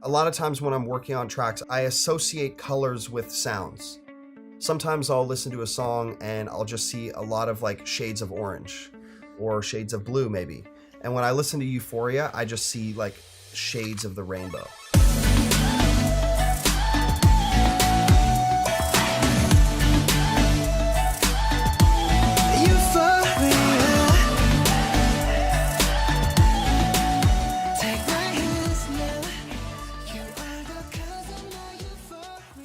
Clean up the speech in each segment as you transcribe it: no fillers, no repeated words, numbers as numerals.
A lot of times when I'm working on tracks, I associate colors with sounds. Sometimes I'll listen to a song and I'll just see a lot of like shades of orange or shades of blue maybe. And when I listen to Euphoria, I just see like shades of the rainbow.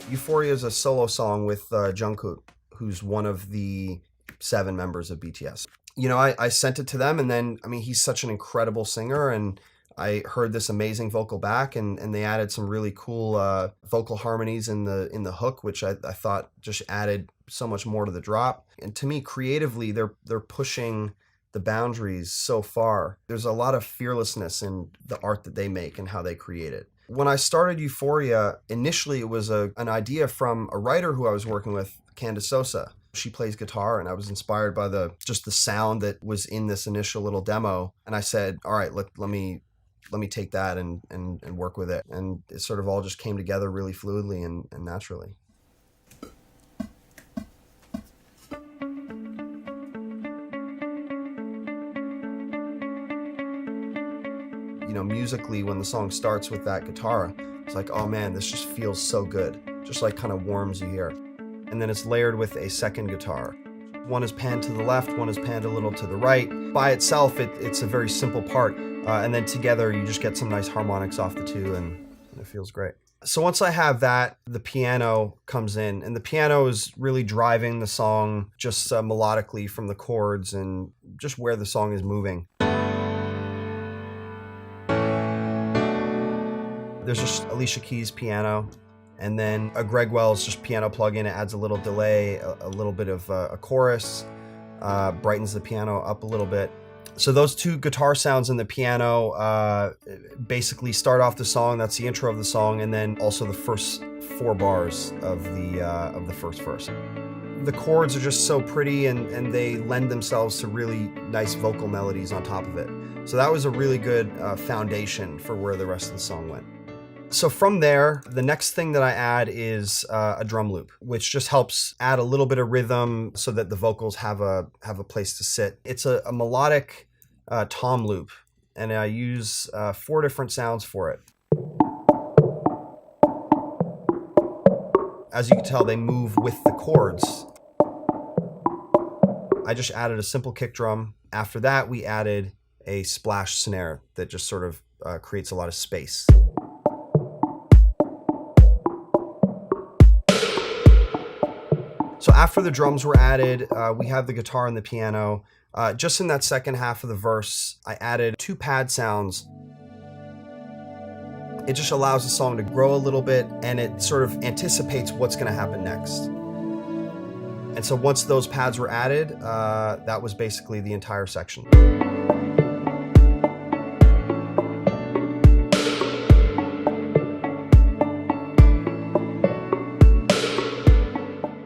Euphoria is a solo song with Jungkook, who's one of the 7 members of BTS. You know, I sent it to them, and then, I mean, he's such an incredible singer, and I heard this amazing vocal back, and they added some really cool vocal harmonies in the hook, which I thought just added so much more to the drop. And to me, creatively, they're pushing the boundaries so far. There's a lot of fearlessness in the art that they make and how they create it. When I started Euphoria, initially it was an idea from a writer who I was working with, Candace Sosa. She plays guitar, and I was inspired by the sound that was in this initial little demo. And I said, all right, let me take that and work with it. And it sort of all just came together really fluidly and naturally. You know, musically, when the song starts with that guitar, it's like, oh man, this just feels so good. Just like kind of warms you here. And then it's layered with a second guitar. One is panned to the left, one is panned a little to the right. By itself, it's a very simple part. And then together, you just get some nice harmonics off the two, and it feels great. So once I have that, the piano comes in, and the piano is really driving the song just melodically from the chords and just where the song is moving. There's just Alicia Keys' piano, and then a Greg Wells just piano plug-in. It adds a little delay, a little bit of a chorus, brightens the piano up a little bit. So those 2 guitar sounds in the piano basically start off the song. That's the intro of the song, and then also the first 4 bars of the first verse. The chords are just so pretty, and they lend themselves to really nice vocal melodies on top of it. So that was a really good foundation for where the rest of the song went. So from there, the next thing that I add is a drum loop, which just helps add a little bit of rhythm so that the vocals have a place to sit. It's a melodic tom loop, and I use 4 different sounds for it. As you can tell, they move with the chords. I just added a simple kick drum. After that, we added a splash snare that just sort of creates a lot of space. So after the drums were added, we have the guitar and the piano. Just in that second half of the verse, I added 2 pad sounds. It just allows the song to grow a little bit, and it sort of anticipates what's going to happen next. And so once those pads were added, that was basically the entire section.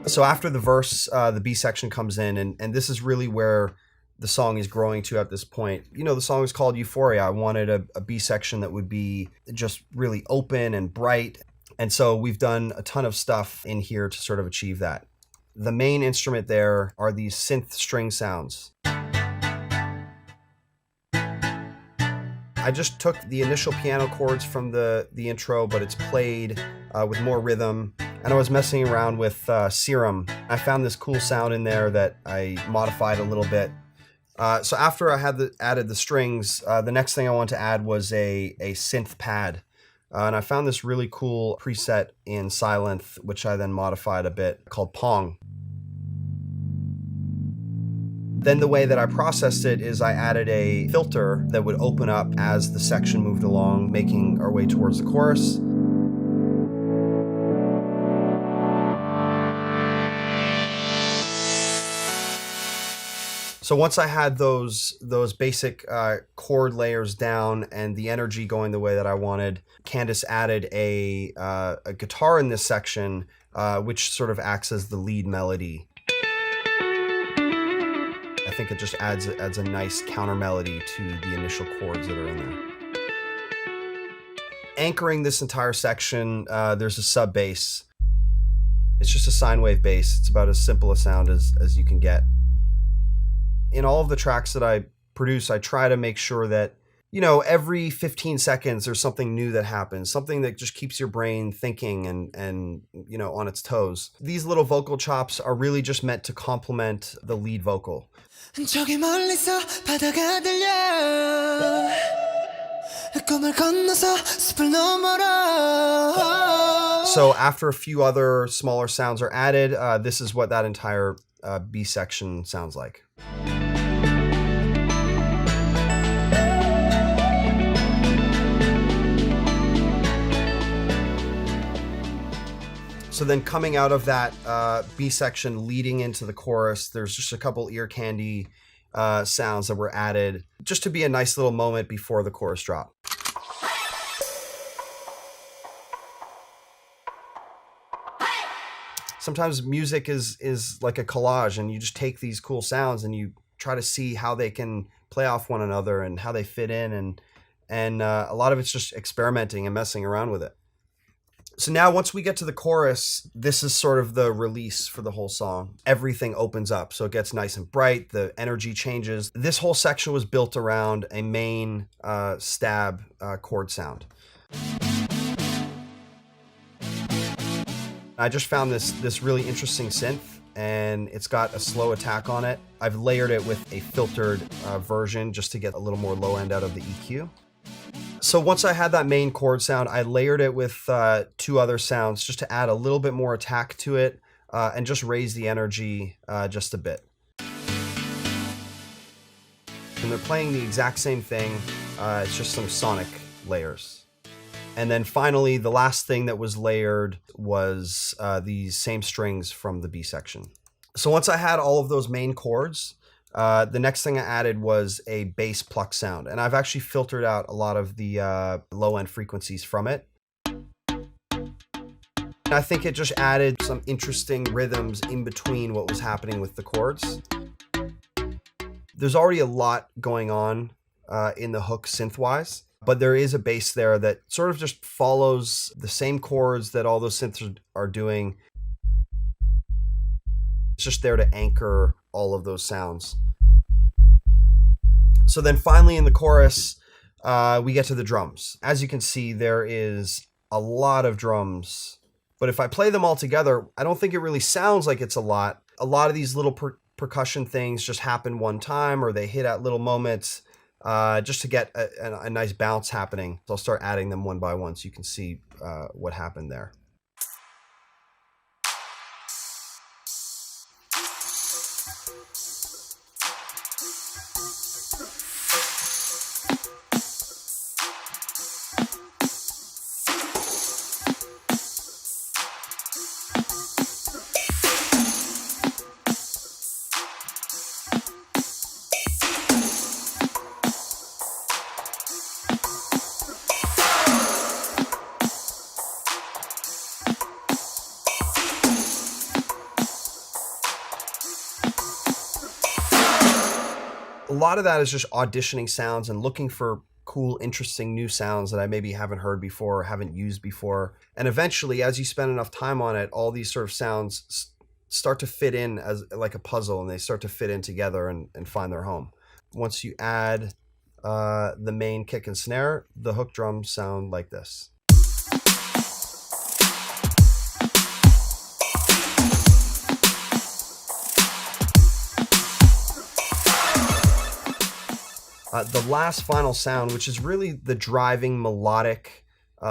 So after the verse, the B section comes in, and this is really where the song is growing to at this point. You know, the song is called Euphoria. I wanted a B section that would be just really open and bright. And so we've done a ton of stuff in here to sort of achieve that. The main instrument there are these synth string sounds. I just took the initial piano chords from the intro, but it's played with more rhythm. And I was messing around with Serum. I found this cool sound in there that I modified a little bit. So after I had added the strings, the next thing I wanted to add was a synth pad. And I found this really cool preset in Sylenth, which I then modified a bit, called Pong. Then the way that I processed it is I added a filter that would open up as the section moved along, making our way towards the chorus. So once I had those basic chord layers down and the energy going the way that I wanted, Candace added a guitar in this section, which sort of acts as the lead melody. I think it just adds a nice counter melody to the initial chords that are in there. Anchoring this entire section, there's a sub bass. It's just a sine wave bass. It's about as simple a sound as you can get. In all of the tracks that I produce, I try to make sure that, you know, every 15 seconds there's something new that happens, something that just keeps your brain thinking and you know, on its toes. These little vocal chops are really just meant to complement the lead vocal. 저기 멀리서 바다가 들려 꿈을 건너서 숲을 넘어라. So after a few other smaller sounds are added, this is what that entire B section sounds like. So then coming out of that B section leading into the chorus, there's just a couple ear candy sounds that were added just to be a nice little moment before the chorus drop. Sometimes music is like a collage, and you just take these cool sounds and you try to see how they can play off one another and how they fit in, and a lot of it's just experimenting and messing around with it. So now once we get to the chorus, this is sort of the release for the whole song. Everything opens up, so it gets nice and bright, the energy changes. This whole section was built around a main stab chord sound. I just found this really interesting synth, and it's got a slow attack on it. I've layered it with a filtered version just to get a little more low end out of the EQ. So once I had that main chord sound, I layered it with two other sounds just to add a little bit more attack to it and just raise the energy just a bit. And they're playing the exact same thing, it's just some sonic layers. And then finally, the last thing that was layered was these same strings from the B section. So once I had all of those main chords, the next thing I added was a bass pluck sound. And I've actually filtered out a lot of the low-end frequencies from it. And I think it just added some interesting rhythms in between what was happening with the chords. There's already a lot going on in the hook synth-wise, but there is a bass there that sort of just follows the same chords that all those synths are doing. It's just there to anchor all of those sounds. So then finally in the chorus, we get to the drums. As you can see, there is a lot of drums, but if I play them all together, I don't think it really sounds like it's a lot. A lot of these little percussion things just happen one time, or they hit at little moments just to get a nice bounce happening. So I'll start adding them one by one so you can see what happened there. A lot of that is just auditioning sounds and looking for cool, interesting new sounds that I maybe haven't heard before or haven't used before. And eventually, as you spend enough time on it, all these sort of sounds start to fit in as like a puzzle, and they start to fit in together and find their home. Once you add the main kick and snare, the hook drums sound like this. The last final sound, which is really the driving melodic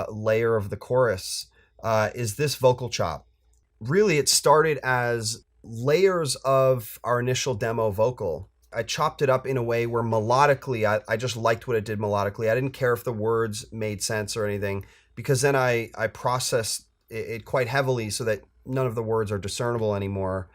layer of the chorus, is this vocal chop. Really, it started as layers of our initial demo vocal. I chopped it up in a way where melodically, I just liked what it did melodically. I didn't care if the words made sense or anything, because then I processed it quite heavily so that none of the words are discernible anymore.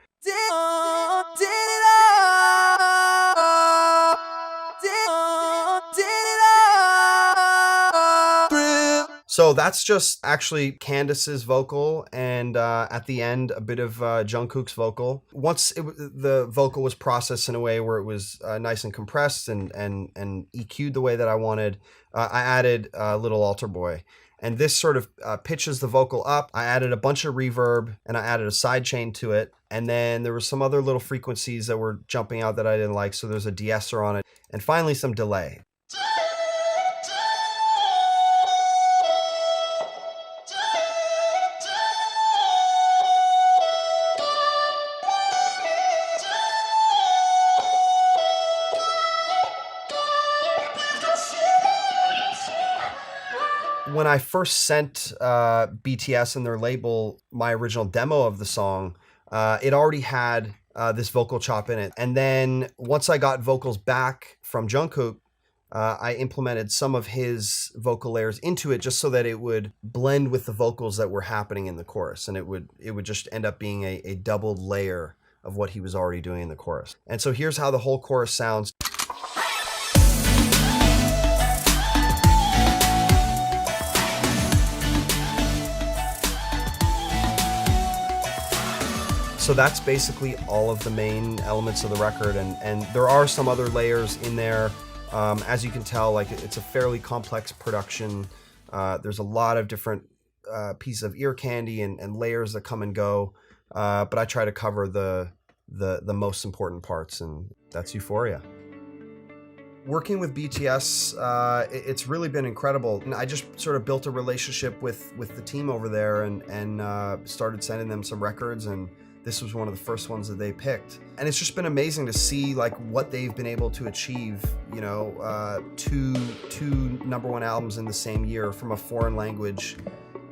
So that's just actually Candace's vocal, and at the end, a bit of Jungkook's vocal. Once the vocal was processed in a way where it was nice and compressed and EQ'd the way that I wanted, I added Little Altar Boy. And this sort of pitches the vocal up. I added a bunch of reverb, and I added a sidechain to it. And then there were some other little frequencies that were jumping out that I didn't like, so there's a de-esser on it. And finally, some delay. When I first sent BTS and their label my original demo of the song, it already had this vocal chop in it. And then once I got vocals back from Jungkook, I implemented some of his vocal layers into it just so that it would blend with the vocals that were happening in the chorus. And it would just end up being a doubled layer of what he was already doing in the chorus. And so here's how the whole chorus sounds. So that's basically all of the main elements of the record, and there are some other layers in there. As you can tell, like it's a fairly complex production. There's a lot of different pieces of ear candy and layers that come and go, but I try to cover the most important parts, and that's Euphoria. Working with BTS, it's really been incredible. And I just sort of built a relationship with the team over there and started sending them some records, and this was one of the first ones that they picked. And it's just been amazing to see like what they've been able to achieve, you know, two #1 albums in the same year from a foreign language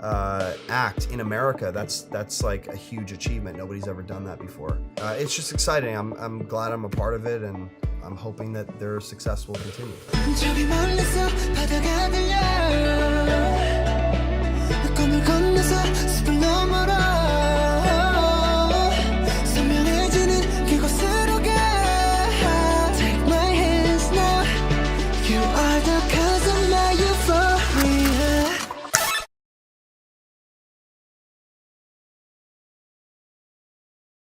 act in America. That's like a huge achievement. Nobody's ever done that before. It's just exciting. I'm glad I'm a part of it, and I'm hoping that their success will continue.